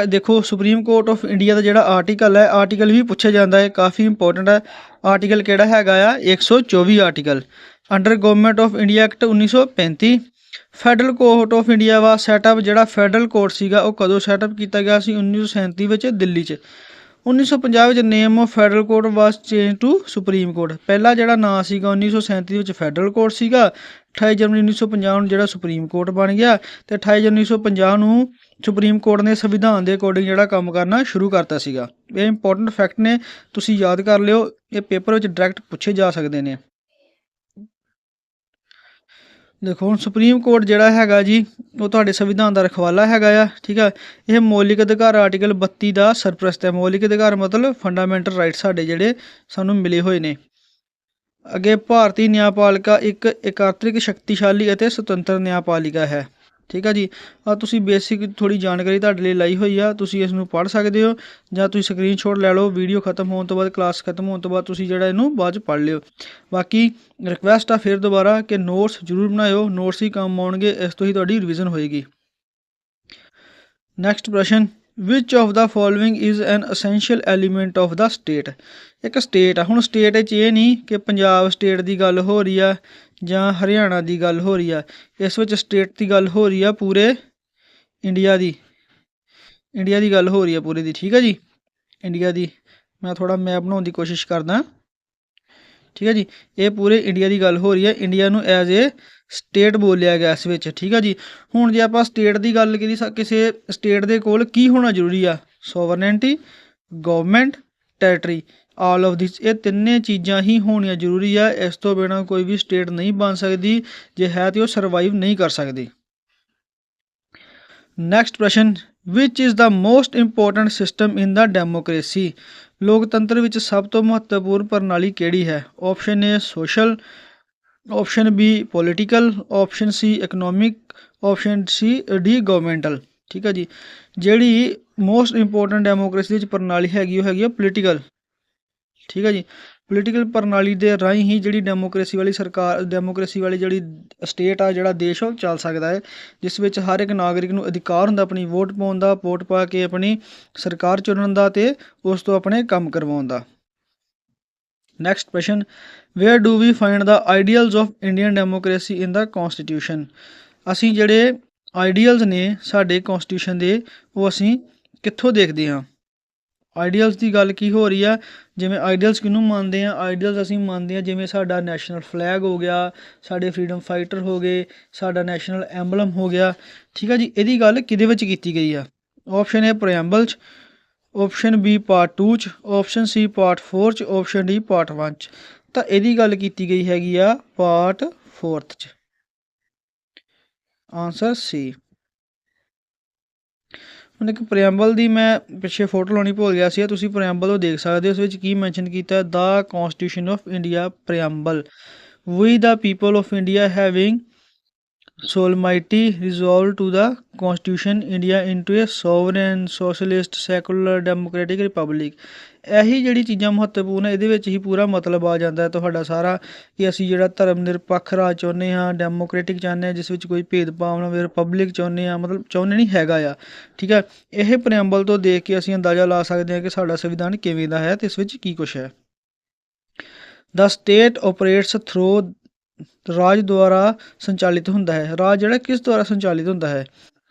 Speaker 1: ਦੇਖੋ, ਸੁਪਰੀਮ ਕੋਰਟ ਆਫ ਇੰਡੀਆ ਦਾ ਜਿਹੜਾ ਆਰਟੀਕਲ ਹੈ, ਆਰਟੀਕਲ ਵੀ ਪੁੱਛਿਆ ਜਾਂਦਾ ਹੈ, ਕਾਫੀ ਇੰਪੋਰਟੈਂਟ ਹੈ। ਆਰਟੀਕਲ ਕਿਹੜਾ ਹੈਗਾ ਆ? 124 article. Under government of India act 1935 federal court of India ਵਾ ਸੈਟਅਪ। ਜਿਹੜਾ ਫੈਡਰਲ ਕੋਰਟ ਸੀਗਾ ਉਹ ਕਦੋਂ ਸੈਟਅਪ ਕੀਤਾ ਗਿਆ ਸੀ? 1937 ਵਿੱਚ ਦਿੱਲੀ 'ਚ। 1950 ਵਿੱਚ name of Federal Court was change to Supreme Court. ਪਹਿਲਾ ਜਿਹੜਾ ਨਾਂ ਸੀਗਾ 1937 ਵਿੱਚ ਫੈਡਰਲ ਕੋਰਟ ਸੀਗਾ। 28 ਜਨਵਰੀ 1950 ਨੂੰ ਜਿਹੜਾ ਸੁਪਰੀਮ ਕੋਰਟ ਬਣ ਗਿਆ, ਅਤੇ 28 ਜਨਵਰੀ 1950 ਨੂੰ ਸੁਪਰੀਮ ਕੋਰਟ ਨੇ ਸੰਵਿਧਾਨ ਦੇ ਅਕੋਰਡਿੰਗ ਜਿਹੜਾ ਕੰਮ ਕਰਨਾ ਸ਼ੁਰੂ ਕਰਤਾ ਸੀਗਾ। ਇਹ ਇੰਪੋਰਟੈਂਟ ਫੈਕਟ ਨੇ, ਤੁਸੀਂ ਯਾਦ ਕਰ ਲਿਓ, ਇਹ ਪੇਪਰ ਵਿੱਚ ਡਾਇਰੈਕਟ ਪੁੱਛੇ ਜਾ ਸਕਦੇ ਨੇ। ਦੇਖੋ, ਹੁਣ ਸੁਪਰੀਮ ਕੋਰਟ ਜਿਹੜਾ ਹੈਗਾ ਜੀ, ਉਹ ਤੁਹਾਡੇ ਸੰਵਿਧਾਨ ਦਾ ਰਖਵਾਲਾ ਹੈਗਾ ਆ। ਠੀਕ ਆ, ਇਹ ਮੌਲਿਕ ਅਧਿਕਾਰ ਆਰਟੀਕਲ 32 ਦਾ ਸਰਪ੍ਰਸਤ ਹੈ। ਮੌਲਿਕ ਅਧਿਕਾਰ ਮਤਲਬ ਫੰਡਾਮੈਂਟਲ ਰਾਈਟ ਸਾਡੇ ਜਿਹੜੇ ਸਾਨੂੰ ਮਿਲੇ ਹੋਏ ਨੇ। ਅੱਗੇ, ਭਾਰਤੀ ਨਿਆਂਪਾਲਿਕਾ ਇੱਕ ਏਕਾਤ੍ਰਿਕ, ਸ਼ਕਤੀਸ਼ਾਲੀ ਅਤੇ ਸੁਤੰਤਰ ਨਿਆਂਪਾਲਿਕਾ ਹੈ। ਠੀਕ ਆ ਜੀ, ਆ ਤੁਸੀਂ ਬੇਸਿਕ ਥੋੜ੍ਹੀ ਜਾਣਕਾਰੀ ਤੁਹਾਡੇ ਲਈ ਲਾਈ ਹੋਈ ਆ, ਤੁਸੀਂ ਇਸ ਨੂੰ ਪੜ੍ਹ ਸਕਦੇ ਹੋ, ਜਾਂ ਤੁਸੀਂ ਸਕਰੀਨਸ਼ਾਟ ਲੈ ਲਓ। ਵੀਡੀਓ ਖਤਮ ਹੋਣ ਤੋਂ ਬਾਅਦ, ਕਲਾਸ ਖਤਮ ਹੋਣ ਤੋਂ ਬਾਅਦ ਤੁਸੀਂ ਜਿਹੜਾ ਇਹਨੂੰ ਬਾਅਦ 'ਚ ਪੜ੍ਹ ਲਿਓ। ਬਾਕੀ ਰਿਕੁਐਸਟ ਆ ਫਿਰ ਦੁਬਾਰਾ ਕਿ ਨੋਟਸ ਜ਼ਰੂਰ ਬਣਾਇਓ, ਨੋਟਸ ਹੀ ਕੰਮ ਆਉਣਗੇ, ਇਸ ਤੋਂ ਹੀ ਤੁਹਾਡੀ ਰਿਵੀਜ਼ਨ ਹੋਏਗੀ। ਨੈਕਸਟ ਪ੍ਰਸ਼ਨ, ਵਿਚ of the following is an essential element of the state? ਇੱਕ ਸਟੇਟ ਆ, ਹੁਣ ਸਟੇਟ ਵਿੱਚ ਇਹ ਨਹੀਂ ਕਿ ਪੰਜਾਬ ਸਟੇਟ ਦੀ ਗੱਲ ਹੋ ਰਹੀ ਆ ਜਾਂ ਹਰਿਆਣਾ ਦੀ ਗੱਲ ਹੋ ਰਹੀ ਆ, ਇਸ ਵਿੱਚ ਸਟੇਟ ਦੀ ਗੱਲ ਹੋ ਰਹੀ ਆ ਪੂਰੇ ਇੰਡੀਆ ਦੀ ਗੱਲ ਹੋ ਰਹੀ ਆ ਪੂਰੇ ਦੀ। ਠੀਕ ਹੈ ਜੀ, ਇੰਡੀਆ ਦੀ। ਮੈਂ ਥੋੜ੍ਹਾ ਮੈਪ ਬਣਾਉਣ ਦੀ ਕੋਸ਼ਿਸ਼ ਕਰਦਾ। ਠੀਕ ਹੈ ਜੀ, ਇਹ ਪੂਰੇ ਇੰਡੀਆ ਦੀ ਗੱਲ ਹੋ ਰਹੀ ਹੈ। ਇੰਡੀਆ ਨੂੰ ਐਜ਼ ਏ ਸਟੇਟ ਬੋਲਿਆ ਗਿਆ ਇਸ ਵਿੱਚ। ਠੀਕ ਹੈ ਜੀ, ਹੁਣ ਜੇ ਆਪਾਂ ਸਟੇਟ ਦੀ ਗੱਲ ਕਰੀ, ਕਿਸੇ ਸਟੇਟ ਦੇ ਕੋਲ ਕੀ ਹੋਣਾ ਜ਼ਰੂਰੀ ਆ? Sovereignty, government, territory, all of this. ਇਹ ਤਿੰਨੇ ਚੀਜ਼ਾਂ ਹੀ ਹੋਣੀਆਂ ਜ਼ਰੂਰੀ ਆ। ਇਸ ਤੋਂ ਬਿਨਾਂ ਕੋਈ ਵੀ ਸਟੇਟ ਨਹੀਂ ਬਣ ਸਕਦੀ, ਜੇ ਹੈ ਤਾਂ ਉਹ ਸਰਵਾਈਵ ਨਹੀਂ ਕਰ ਸਕਦੀ। ਨੈਕਸਟ ਪ੍ਰਸ਼ਨ, which is the most important system in the democracy? ਲੋਕਤੰਤਰ ਵਿੱਚ ਸਭ ਤੋਂ ਮਹੱਤਵਪੂਰਨ ਪ੍ਰਣਾਲੀ ਕਿਹੜੀ ਹੈ? Option A social, option B political, option C economic, option C D governmental. ਠੀਕ ਹੈ ਜੀ, ਜਿਹੜੀ ਮੋਸਟ ਇੰਪੋਰਟੈਂਟ ਡੈਮੋਕ੍ਰੇਸੀ ਵਿੱਚ ਪ੍ਰਣਾਲੀ ਹੈਗੀ ਉਹ ਹੈਗੀ ਆ ਪੋਲੀਟੀਕਲ। ਠੀਕ ਹੈ ਜੀ, ਪੋਲੀਟੀਕਲ ਪ੍ਰਣਾਲੀ ਦੇ ਰਾਹੀਂ ਹੀ ਜਿਹੜੀ ਡੈਮੋਕ੍ਰੇਸੀ ਵਾਲੀ ਸਰਕਾਰ, ਡੈਮੋਕ੍ਰੇਸੀ ਵਾਲੀ ਜਿਹੜੀ ਸਟੇਟ ਆ, ਜਿਹੜਾ ਦੇਸ਼ ਉਹ ਚੱਲ ਸਕਦਾ ਹੈ, ਜਿਸ ਵਿੱਚ ਹਰ ਇੱਕ ਨਾਗਰਿਕ ਨੂੰ ਅਧਿਕਾਰ ਹੁੰਦਾ ਆਪਣੀ ਵੋਟ ਪਾਉਣ ਦਾ, ਵੋਟ ਪਾ ਕੇ ਆਪਣੀ ਸਰਕਾਰ ਚੁਣਨ ਦਾ ਅਤੇ ਉਸ ਤੋਂ ਆਪਣੇ ਕੰਮ ਕਰਵਾਉਣ ਦਾ। Next question, where do we find the ideals of Indian democracy in the constitution? ਅਸੀਂ ਜਿਹੜੇ ਆਈਡੀਅਲਸ ਨੇ ਸਾਡੇ ਕੌਂਸਟੀਟਿਊਸ਼ਨ ਦੇ, ਉਹ ਅਸੀਂ ਕਿੱਥੋਂ ਦੇਖਦੇ ਹਾਂ? ਆਈਡੀਅਲਸ ਦੀ ਗੱਲ ਕੀ ਹੋ ਰਹੀ ਆ? ਜਿਵੇਂ ਆਈਡੀਅਲਸ ਕਿਹਨੂੰ ਮੰਨਦੇ ਆ? ਆਈਡੀਅਲਸ ਅਸੀਂ ਮੰਨਦੇ ਹਾਂ ਜਿਵੇਂ ਸਾਡਾ ਨੈਸ਼ਨਲ ਫਲੈਗ ਹੋ ਗਿਆ, ਸਾਡੇ ਫਰੀਡਮ ਫਾਈਟਰ ਹੋ ਗਏ, ਸਾਡਾ ਨੈਸ਼ਨਲ ਐਂਬਲਮ ਹੋ ਗਿਆ। ਠੀਕ ਆ ਜੀ, ਇਹਦੀ ਗੱਲ ਕਿਹਦੇ ਵਿੱਚ ਕੀਤੀ ਗਈ ਆ? ਆਪਸ਼ਨ ਏ ਪ੍ਰੀਐਂਬਲ 'ਚ, ਆਪਸ਼ਨ ਬੀ ਪਾਰਟ 2 ਚ, ਆਪਸ਼ਨ ਸੀ ਪਾਰਟ 4 ਚ, ਆਪਸ਼ਨ ਡੀ ਪਾਰਟ 1 ਚ। ਤਾਂ ਇਹਦੀ ਗੱਲ ਕੀਤੀ ਗਈ ਹੈਗੀ ਆ ਪਾਰਟ 4 ਚ। ਆਨਸਰ ਸੀ। ਹੁਣ ਇੱਕ ਪ੍ਰੀਐਂਬਲ ਦੀ ਮੈਂ ਪਿੱਛੇ ਫੋਟੋ ਲਾਉਣੀ ਭੁੱਲ ਗਿਆ ਸੀ, ਤੁਸੀਂ ਪ੍ਰੀਐਂਬਲ ਉਹ ਦੇਖ ਸਕਦੇ ਹੋ। ਉਸ ਵਿੱਚ ਕੀ ਮੈਂਸ਼ਨ ਕੀਤਾ, the constitution of India preamble, we the people of India having solemnity resolved to the constitution India into a sovereign socialist secular democratic republic। ਇਹੀ ਜਿਹੜੀ ਚੀਜ਼ਾਂ ਮਹੱਤਵਪੂਰਨ ਹੈ, ਇਹਦੇ ਵਿੱਚ ਹੀ ਪੂਰਾ ਮਤਲਬ ਆ ਜਾਂਦਾ ਹੈ ਤੁਹਾਡਾ ਸਾਰਾ, ਕਿ ਅਸੀਂ ਜਿਹੜਾ ਧਰਮ ਨਿਰਪੱਖ ਰਾਜ ਚਾਹੁੰਦੇ ਹਾਂ, ਡੈਮੋਕ੍ਰੇਟਿਕ ਚਾਹੁੰਦੇ ਹਾਂ ਜਿਸ ਵਿੱਚ ਕੋਈ ਭੇਦਭਾਵ ਨਾ ਹੋਵੇ, ਰਿਪਬਲਿਕ ਚਾਹੁੰਦੇ ਹਾਂ, ਮਤਲਬ ਚਾਹੁੰਦੇ ਨਹੀਂ ਹੈਗਾ ਆ। ਠੀਕ ਹੈ, ਇਹ ਪ੍ਰੀਐਂਬਲ ਤੋਂ ਦੇਖ ਕੇ ਅਸੀਂ ਅੰਦਾਜ਼ਾ ਲਾ ਸਕਦੇ ਹਾਂ ਕਿ ਸਾਡਾ ਸੰਵਿਧਾਨ ਕਿਵੇਂ ਦਾ ਹੈ ਅਤੇ ਇਸ ਵਿੱਚ ਕੀ ਕੁਛ ਹੈ। ਦਾ ਸਟੇਟ ਆਪਰੇਟਸ ਥਰੂ, ਰਾਜ ਦੁਆਰਾ ਸੰਚਾਲਿਤ ਹੁੰਦਾ ਹੈ। ਰਾਜ ਜਿਹੜਾ ਕਿਸ ਦੁਆਰਾ ਸੰਚਾਲਿਤ ਹੁੰਦਾ ਹੈ।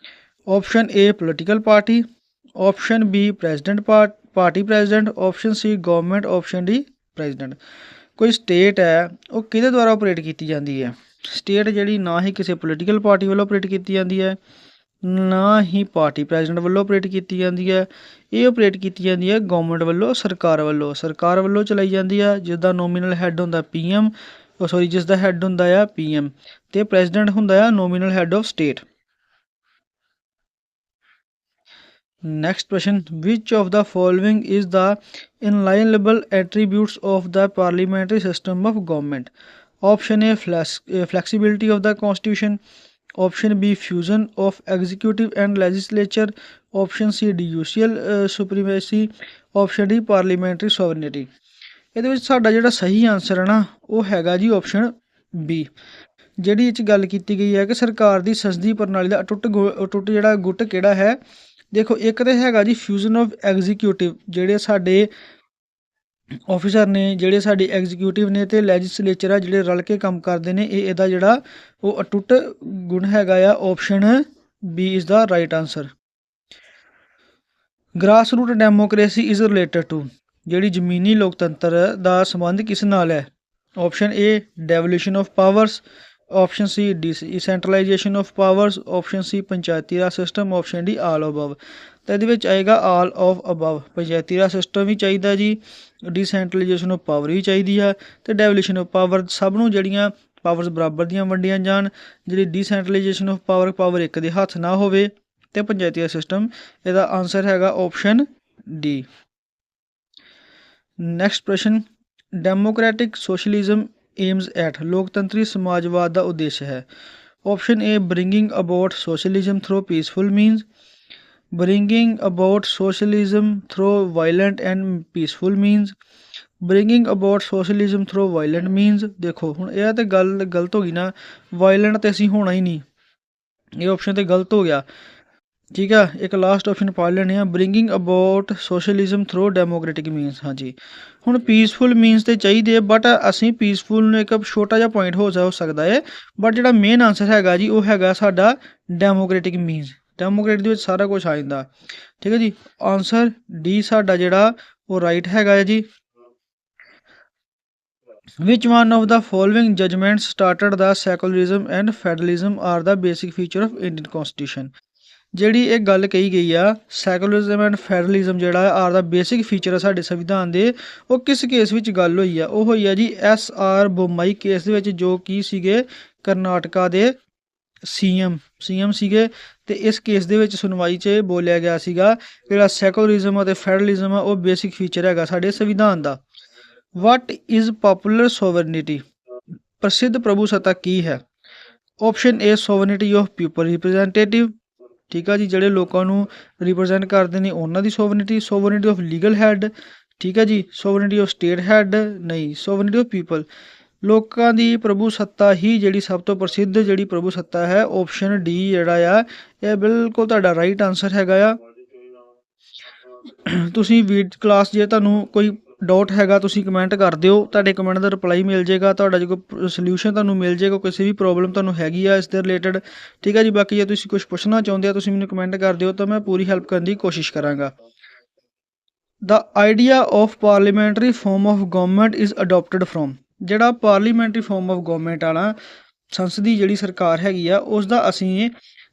Speaker 1: ਆਪਸ਼ਨ ਏ political party, option B president party president, option ਸੀ ਗਵਰਨਮੈਂਟ, ਆਪਸ਼ਨ ਡੀ ਪ੍ਰੈਜ਼ੀਡੈਂਟ। ਕੋਈ ਸਟੇਟ ਹੈ ਉਹ ਕਿਹਦੇ ਦੁਆਰਾ ਆਪਰੇਟ ਕੀਤੀ ਜਾਂਦੀ ਹੈ। ਸਟੇਟ ਜਿਹੜੀ ਨਾ ਹੀ ਕਿਸੇ ਪੋਲੀਟੀਕਲ ਪਾਰਟੀ ਵੱਲੋਂ ਆਪਰੇਟ ਕੀਤੀ ਜਾਂਦੀ ਹੈ, ਨਾ ਹੀ ਪਾਰਟੀ ਪ੍ਰੈਜ਼ੀਡੈਂਟ ਵੱਲੋਂ ਆਪਰੇਟ ਕੀਤੀ ਜਾਂਦੀ ਹੈ। ਇਹ ਆਪਰੇਟ ਕੀਤੀ ਜਾਂਦੀ ਹੈ ਗਵਰਨਮੈਂਟ ਵੱਲੋਂ, ਸਰਕਾਰ ਵੱਲੋਂ। ਸਰਕਾਰ ਵੱਲੋਂ ਚਲਾਈ ਜਾਂਦੀ ਆ, ਜਿਸਦਾ ਨੋਮੀਨਲ ਹੈੱਡ ਹੁੰਦਾ PM, ਜਿਸ ਦਾ ਹੈੱਡ ਹੁੰਦਾ ਆ PM, ਤੇ ਪ੍ਰੈਜ਼ੀਡੈਂਟ ਹੁੰਦਾ ਆ nominal head of state. Next question, which of the following is the inalienable attributes of the parliamentary system of government. Option A flexibility of the constitution, option B fusion of executive and legislature, option C judicial supremacy, option D parliamentary sovereignty. ਇਹਦੇ ਵਿੱਚ ਸਾਡਾ ਜਿਹੜਾ ਸਹੀ ਆਨਸਰ ਹੈ ਨਾ ਉਹ ਹੈਗਾ ਜੀ ਆਪਸ਼ਨ ਬੀ। ਜਿਹੜੀ ਇਹ 'ਚ ਗੱਲ ਕੀਤੀ ਗਈ ਹੈ ਕਿ ਸਰਕਾਰ ਦੀ ਸੰਸਦੀ ਪ੍ਰਣਾਲੀ ਦਾ ਅਟੁੱਟ ਜਿਹੜਾ ਗੁੱਟ ਕਿਹੜਾ ਹੈ। ਦੇਖੋ, ਇੱਕ ਤਾਂ ਹੈਗਾ ਜੀ ਫਿਊਜ਼ਨ ਆਫ ਐਗਜ਼ੀਕਿਊਟਿਵ, ਜਿਹੜੇ ਸਾਡੇ ਆਫਿਸਰ ਨੇ, ਜਿਹੜੇ ਸਾਡੇ ਐਗਜ਼ੀਕਿਊਟਿਵ ਨੇ, ਅਤੇ ਲੈਜਿਸਲੇਚਰ ਆ ਜਿਹੜੇ ਰਲ ਕੇ ਕੰਮ ਕਰਦੇ ਨੇ, ਇਹ ਇਹਦਾ ਜਿਹੜਾ ਉਹ ਅਟੁੱਟ ਗੁਣ ਹੈਗਾ ਆ। Option B is the right answer. Grass root democracy is related to, ਜਿਹੜੀ ਜ਼ਮੀਨੀ ਲੋਕਤੰਤਰ ਦਾ ਸੰਬੰਧ ਕਿਸ ਨਾਲ ਹੈ। Option A devolution of powers, option C decentralisation of powers, option C Panchayati Raj system, option D all above. ਤਾਂ ਇਹਦੇ ਵਿੱਚ ਆਏਗਾ ਆਲ ਆਫ ਅਬਵ। ਪੰਚਾਇਤੀ ਰਾਜ ਸਿਸਟਮ ਵੀ ਚਾਹੀਦਾ ਜੀ, ਡੀਸੈਂਟਰਲਾਈਜੇਸ਼ਨ ਆਫ ਪਾਵਰ ਵੀ ਚਾਹੀਦੀ ਆ, ਅਤੇ ਡੈਵੋਲੂਸ਼ਨ ਆਫ ਪਾਵਰ, ਸਭ ਨੂੰ ਜਿਹੜੀਆਂ ਪਾਵਰਸ ਬਰਾਬਰ ਦੀਆਂ ਵੰਡੀਆਂ ਜਾਣ। ਜਿਹੜੀ ਡੀਸੈਂਟਰਲਾਈਜੇਸ਼ਨ ਆਫ ਪਾਵਰ ਇੱਕ ਦੇ ਹੱਥ ਨਾ ਹੋਵੇ, ਅਤੇ ਪੰਚਾਇਤੀ ਰਾਜ ਸਿਸਟਮ। ਇਹਦਾ ਆਨਸਰ ਹੈਗਾ ਆਪਸ਼ਨ ਡੀ। ਨੈਕਸਟ ਪ੍ਰਸ਼ਨ, ਡੈਮੋਕ੍ਰੈਟਿਕ ਸੋਸ਼ਲਿਜ਼ਮ ਏਮਸ ਐਟ, ਲੋਕਤੰਤਰੀ ਸਮਾਜਵਾਦ ਦਾ ਉਦੇਸ਼ ਹੈ। Option A bringing about socialism through peaceful means, bringing about socialism through violent and peaceful means, bringing about socialism through violent means. ਦੇਖੋ ਹੁਣ ਇਹ ਤਾਂ ਗੱਲ ਗਲਤ ਹੋ ਗਈ ਨਾ, ਵਾਇਲੈਂਟ ਤਾਂ ਅਸੀਂ ਹੋਣਾ ਹੀ ਨਹੀਂ, ਇਹ ਆਪਸ਼ਨ ਤਾਂ ਗਲਤ ਹੋ ਗਿਆ। ਠੀਕ ਆ, ਇੱਕ ਲਾਸਟ ਆਪਸ਼ਨ ਪੜ੍ਹ ਲੈਣੇ ਆ, bringing about socialism through democratic means. ਹਾਂਜੀ, ਹੁਣ ਪੀਸਫੁਲ ਮੀਨਸ ਤੇ ਚਾਹੀਦੇ, ਬਟ ਅਸੀਂ ਪੀਸਫੁਲ ਨੂੰ ਇੱਕ ਛੋਟਾ ਜਿਹਾ ਪੁਆਇੰਟ ਹੋ ਸਕਦਾ ਹੈ, ਬਟ ਜਿਹੜਾ ਮੇਨ ਆਨਸਰ ਹੈਗਾ ਜੀ ਉਹ ਹੈਗਾ ਸਾਡਾ ਡੈਮੋਕ੍ਰੈਟਿਕ ਮੀਨਸ। ਡੈਮੋਕ੍ਰੇਟ ਦੇ ਵਿੱਚ ਸਾਰਾ ਕੁਝ ਆ ਜਾਂਦਾ। ਠੀਕ ਹੈ ਜੀ, ਆਨਸਰ ਡੀ ਸਾਡਾ ਜਿਹੜਾ ਉਹ ਰਾਈਟ ਹੈਗਾ ਹੈ ਜੀ। Which one of the following judgment started the secularism and federalism are the basic feature of Indian constitution. ਜਿਹੜੀ ਇਹ ਗੱਲ ਕਹੀ ਗਈ ਆ, ਸੈਕੂਲਰਿਜ਼ਮ ਐਂਡ ਫੈਡਰਲਿਜ਼ਮ ਜਿਹੜਾ ਆਰ ਦਾ ਬੇਸਿਕ ਫੀਚਰ ਆ ਸਾਡੇ ਸੰਵਿਧਾਨ ਦੇ, ਉਹ ਕਿਸ ਕੇਸ ਵਿੱਚ ਗੱਲ ਹੋਈ ਆ। ਉਹ ਹੋਈ ਆ ਜੀ SR ਬੋਮਈ ਕੇਸ ਦੇ ਵਿੱਚ, ਜੋ ਕਿ ਸੀਗੇ ਕਰਨਾਟਕਾ ਦੇ CM ਸੀਗੇ। ਅਤੇ ਇਸ ਕੇਸ ਦੇ ਵਿੱਚ ਸੁਣਵਾਈ 'ਚ ਬੋਲਿਆ ਗਿਆ ਸੀਗਾ ਜਿਹੜਾ ਸੈਕੂਲਰਿਜ਼ਮ ਅਤੇ ਫੈਡਰਲਿਜ਼ਮ ਆ ਉਹ ਬੇਸਿਕ ਫੀਚਰ ਹੈਗਾ ਸਾਡੇ ਸੰਵਿਧਾਨ ਦਾ। ਵਾਟ ਇਜ਼ ਪਾਪੂਲਰ ਸੋਵਰਨਿਟੀ, ਪ੍ਰਸਿੱਧ ਪ੍ਰਭੂਸੱਤਾ ਕੀ ਹੈ। Option A sovereignty of people representative, ਠੀਕ ਆ ਜੀ, ਜਿਹੜੇ ਲੋਕਾਂ ਨੂੰ ਰਿਪਰੈਜ਼ੈਂਟ ਕਰਦੇ ਨੇ ਉਹਨਾਂ ਦੀ sovereignty. Sovereignty of legal head, ਠੀਕ ਹੈ ਜੀ। ਸੋਵਰਨਿਟੀ ਆਫ ਸਟੇਟ ਹੈੱਡ ਨਹੀਂ, ਸੋਵਰਨਿਟੀ ਆਫ ਪੀਪਲ, ਲੋਕਾਂ ਦੀ ਪ੍ਰਭੂ ਸੱਤਾ ਹੀ ਜਿਹੜੀ ਸਭ ਤੋਂ ਪ੍ਰਸਿੱਧ ਜਿਹੜੀ ਪ੍ਰਭੂ ਸੱਤਾ ਹੈ। ਆਪਸ਼ਨ ਡੀ ਜਿਹੜਾ ਆ ਇਹ ਬਿਲਕੁਲ ਤੁਹਾਡਾ ਰਾਈਟ ਆਨਸਰ ਹੈਗਾ ਆ। ਤੁਸੀਂ ਕਲਾਸ ਜੇ ਤੁਹਾਨੂੰ ਕੋਈ ਡਾਊਟ ਹੈਗਾ ਤੁਸੀਂ ਕਮੈਂਟ ਕਰ ਦਿਓ, ਤੁਹਾਡੇ ਕਮੈਂਟ ਦਾ ਰਿਪਲਾਈ ਮਿਲ ਜਾਏਗਾ, ਤੁਹਾਡਾ ਜੇ ਕੋਈ ਸੋਲਿਊਸ਼ਨ ਤੁਹਾਨੂੰ ਮਿਲ ਜਾਏਗਾ, ਕਿਸੇ ਵੀ ਪ੍ਰੋਬਲਮ ਤੁਹਾਨੂੰ ਹੈਗੀ ਆ ਇਸ ਦੇ ਰਿਲੇਟਡ। ਠੀਕ ਹੈ ਜੀ, ਬਾਕੀ ਜੇ ਤੁਸੀਂ ਕੁਝ ਪੁੱਛਣਾ ਚਾਹੁੰਦੇ ਹੋ ਤੁਸੀਂ ਮੈਨੂੰ ਕਮੈਂਟ ਕਰ ਦਿਓ, ਤਾਂ ਮੈਂ ਪੂਰੀ ਹੈਲਪ ਕਰਨ ਦੀ ਕੋਸ਼ਿਸ਼ ਕਰਾਂਗਾ। The idea of parliamentary form of government is adopted from, ਜਿਹੜਾ ਪਾਰਲੀਮੈਂਟਰੀ ਫਾਰਮ ਆਫ ਗਵਰਨਮੈਂਟ ਵਾਲਾ ਸੰਸਦੀ ਜਿਹੜੀ ਸਰਕਾਰ ਹੈਗੀ ਆ ਉਸ ਦਾ ਅਸੀਂ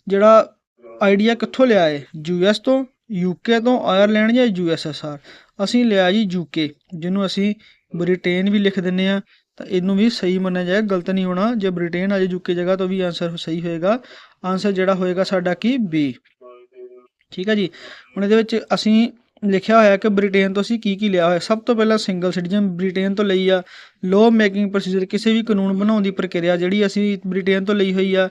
Speaker 1: ਜਿਹੜਾ ਆਈਡੀਆ ਕਿੱਥੋਂ ਲਿਆ ਹੈ। US ਤੋਂ, ਯੂਕੇ ਤੋਂ ਆਇਰਲੈਂਡ ਜਾਂ USSR? ਅਸੀਂ ਲਿਆ ਜੀ ਯੂਕੇ, ਜਿਹਨੂੰ ਅਸੀਂ ਬ੍ਰਿਟੇਨ ਵੀ ਲਿਖ ਦਿੰਦੇ ਆ, ਤਾਂ ਇਹਨੂੰ ਵੀ ਸਹੀ ਮੰਨਿਆ ਜਾਏ, ਗਲਤ ਨਹੀਂ ਹੋਣਾ। ਜੇ ਬ੍ਰਿਟੇਨ ਆ ਜੇ ਯੂਕੇ ਜਗ੍ਹਾ ਤੋਂ ਵੀ ਆਨਸਰ ਸਹੀ ਹੋਏਗਾ। ਆਨਸਰ ਜਿਹੜਾ ਹੋਏਗਾ ਸਾਡਾ ਕੀ ਬੀ। ਠੀਕ ਹੈ ਜੀ। ਹੁਣ ਇਹਦੇ ਵਿੱਚ ਅਸੀਂ ਲਿਖਿਆ ਹੋਇਆ ਕਿ ਬ੍ਰਿਟੇਨ ਤੋਂ ਅਸੀਂ ਕੀ ਲਿਆ ਹੋਇਆ। ਸਭ ਤੋਂ ਪਹਿਲਾਂ ਸਿੰਗਲ ਸਿਟੀਜ਼ਨ ਬ੍ਰਿਟੇਨ ਤੋਂ ਲਈ ਆ। ਲੋ ਮੇਕਿੰਗ ਪ੍ਰੋਸੀਜਰ, ਕਿਸੇ ਵੀ ਕਾਨੂੰਨ ਬਣਾਉਣ ਦੀ ਪ੍ਰਕਿਰਿਆ ਜਿਹੜੀ ਅਸੀਂ ਬ੍ਰਿਟੇਨ ਤੋਂ ਲਈ ਹੋਈ ਆ।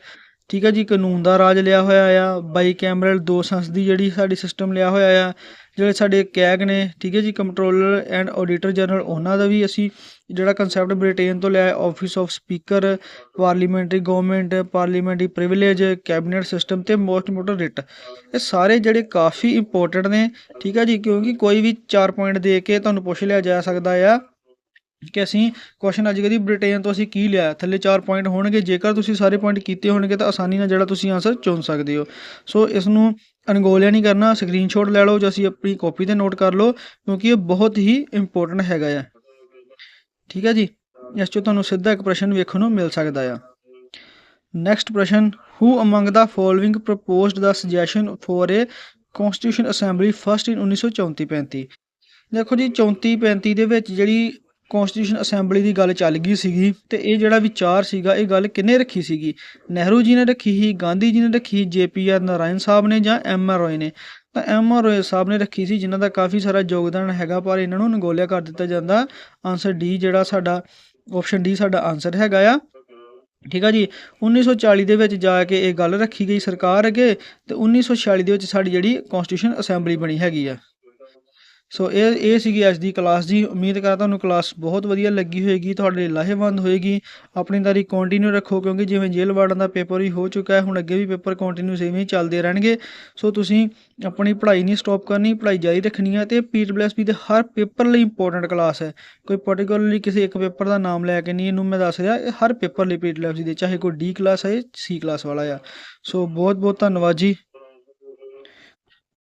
Speaker 1: ਠੀਕ ਹੈ ਜੀ। ਕਾਨੂੰਨ ਦਾ ਰਾਜ ਲਿਆ ਹੋਇਆ ਆ। ਬਾਈ ਕੈਮਰਲ ਦੋ ਸੰਸਦੀ ਜਿਹੜੀ ਸਾਡੀ ਸਿਸਟਮ ਲਿਆ ਹੋਇਆ ਆ। ਜਿਹੜੇ ਸਾਡੇ ਕੈਗ ਨੇ, ਠੀਕ ਹੈ ਜੀ, ਕੰਟਰੋਲਰ ਐਂਡ ਆਡੀਟਰ ਜਨਰਲ, ਉਹਨਾਂ ਦਾ ਵੀ ਅਸੀਂ ਜਿਹੜਾ ਕੰਸੈਪਟ ਬ੍ਰਿਟੇਨ ਤੋਂ ਲਿਆ। Office of speaker, parliamentary government, parliamentary privilege, cabinet system ਤੇ ਮੋਸਟ ਇੰਪੋਰਟੈਂਟ ਰਿਟ, ਇਹ ਸਾਰੇ ਜਿਹੜੇ ਕਾਫੀ ਇੰਪੋਰਟੈਂਟ ਨੇ। ਠੀਕ ਹੈ ਜੀ। ਕਿਉਂਕਿ ਕੋਈ ਵੀ 4 ਪੁਆਇੰਟ ਦੇ ਕੇ ਤੁਹਾਨੂੰ ਪੁੱਛ ਲਿਆ ਜਾ ਸਕਦਾ ਆ ਕਿ ਅਸੀਂ ਕੁਐਸਚਨ ਅੱਜ ਕਦੀ ਬ੍ਰਿਟੇਨ ਤੋਂ ਅਸੀਂ ਕੀ ਲਿਆ, ਥੱਲੇ 4 ਪੁਆਇੰਟ ਹੋਣਗੇ। ਜੇਕਰ ਤੁਸੀਂ ਸਾਰੇ ਪੁਆਇੰਟ ਕੀਤੇ ਹੋਣਗੇ ਤਾਂ ਆਸਾਨੀ ਨਾਲ ਜਿਹੜਾ ਤੁਸੀਂ ਆਨਸਰ ਚੁਣ ਸਕਦੇ ਹੋ। ਸੋ ਇਸ ਨੂੰ ਅਣਗੌਲਿਆ ਨਹੀਂ ਕਰਨਾ, ਸਕਰੀਨਸ਼ਾਟ ਲੈ ਲਓ ਜਾਂ ਅਸੀਂ ਆਪਣੀ ਕਾਪੀ ਤੇ ਨੋਟ ਕਰ ਲਓ, ਕਿਉਂਕਿ ਇਹ ਬਹੁਤ ਹੀ ਇੰਪੋਰਟੈਂਟ ਹੈਗਾ ਆ। ਠੀਕ ਹੈ ਜੀ। ਇਸ 'ਚੋਂ ਤੁਹਾਨੂੰ ਸਿੱਧਾ ਇੱਕ ਪ੍ਰਸ਼ਨ ਵੇਖਣ ਨੂੰ ਮਿਲ ਸਕਦਾ ਆ। ਨੈਕਸਟ ਪ੍ਰਸ਼ਨ, who among the following proposed the suggestion for a constitution assembly first in 1934-35? ਦੇਖੋ ਜੀ, 34-35 ਦੇ ਵਿੱਚ ਜਿਹੜੀ ਕੌਂਸਟੀਟਿਊਸ਼ਨ ਅਸੈਂਬਲੀ ਦੀ ਗੱਲ ਚੱਲ ਗਈ ਸੀਗੀ, ਤੇ ਇਹ ਜਿਹੜਾ ਵਿਚਾਰ ਸੀਗਾ, ਇਹ ਗੱਲ ਕਿਹਨੇ ਰੱਖੀ ਸੀਗੀ? ਨਹਿਰੂ ਜੀ ਨੇ ਰੱਖੀ ਸੀ, ਗਾਂਧੀ ਜੀ ਨੇ ਰੱਖੀ, JPR ਨਾਰਾਇਣ ਸਾਹਿਬ ਨੇ, ਜਾਂ MR ਰॉय ਨੇ? ਤਾਂ MR ਰॉय ਸਾਹਿਬ ਨੇ ਰੱਖੀ ਸੀ, ਜਿਨ੍ਹਾਂ ਦਾ ਕਾਫੀ ਸਾਰਾ ਯੋਗਦਾਨ ਹੈਗਾ, ਪਰ ਇਹਨਾਂ ਨੂੰ ਨਗੋਲਿਆ ਕਰ ਦਿੱਤਾ ਜਾਂਦਾ। ਆਨਸਰ ਡੀ ਜਿਹੜਾ ਸਾਡਾ ਆਪਸ਼ਨ ਡੀ ਸਾਡਾ ਆਨਸਰ ਹੈਗਾ ਆ। ਠੀਕ ਆ ਜੀ। 1940 ਦੇ ਵਿੱਚ ਜਾ ਕੇ ਇਹ ਗੱਲ ਰੱਖੀ ਗਈ ਸਰਕਾਰ ਅੱਗੇ, ਤੇ 1946 ਦੇ ਵਿੱਚ ਸਾਡੀ ਜਿਹੜੀ ਕੌਂਸਟੀਟਿਊਸ਼ਨ ਅਸੈਂਬਲੀ ਬਣੀ ਹੈਗੀ ਆ। ਸੋ ਇਹ ਸੀਗੀ ਅੱਜ ਦੀ ਕਲਾਸ ਜੀ। ਉਮੀਦ ਕਰਦਾ ਤੁਹਾਨੂੰ ਕਲਾਸ ਬਹੁਤ ਵਧੀਆ ਲੱਗੀ ਹੋਏਗੀ, ਤੁਹਾਡੇ ਲਈ ਲਾਹੇਵੰਦ ਹੋਏਗੀ। ਆਪਣੀ ਤਾਰੀ ਕੰਟੀਨਿਊ ਰੱਖੋ, ਕਿਉਂਕਿ ਜਿਵੇਂ ਜੇਲ੍ਹ ਵਾਰਡਨ ਦਾ ਪੇਪਰ ਹੀ ਹੋ ਚੁੱਕਾ ਹੈ, ਹੁਣ ਅੱਗੇ ਵੀ ਪੇਪਰ ਕੰਟੀਨਿਊ ਇਵੇਂ ਹੀ ਚੱਲਦੇ ਰਹਿਣਗੇ। ਸੋ ਤੁਸੀਂ ਆਪਣੀ ਪੜ੍ਹਾਈ ਨਹੀਂ ਸਟਾਪ ਕਰਨੀ, ਪੜ੍ਹਾਈ ਜਾਰੀ ਰੱਖਣੀ ਹੈ। ਅਤੇ PSSB ਦੇ ਹਰ ਪੇਪਰ ਲਈ ਇੰਪੋਰਟੈਂਟ ਕਲਾਸ ਹੈ। ਕੋਈ ਪਰਟੀਕੁਲਰਲੀ ਕਿਸੇ ਇੱਕ ਪੇਪਰ ਦਾ ਨਾਮ ਲੈ ਕੇ ਨਹੀਂ ਇਹਨੂੰ ਮੈਂ ਦੱਸ ਰਿਹਾ, ਇਹ ਹਰ ਪੇਪਰ ਲਈ PSSB ਦੇ, ਚਾਹੇ ਕੋਈ D ਕਲਾਸ ਹੈ C ਕਲਾਸ ਵਾਲਾ ਆ। ਸੋ ਬਹੁਤ ਬਹੁਤ ਧੰਨਵਾਦ ਜੀ।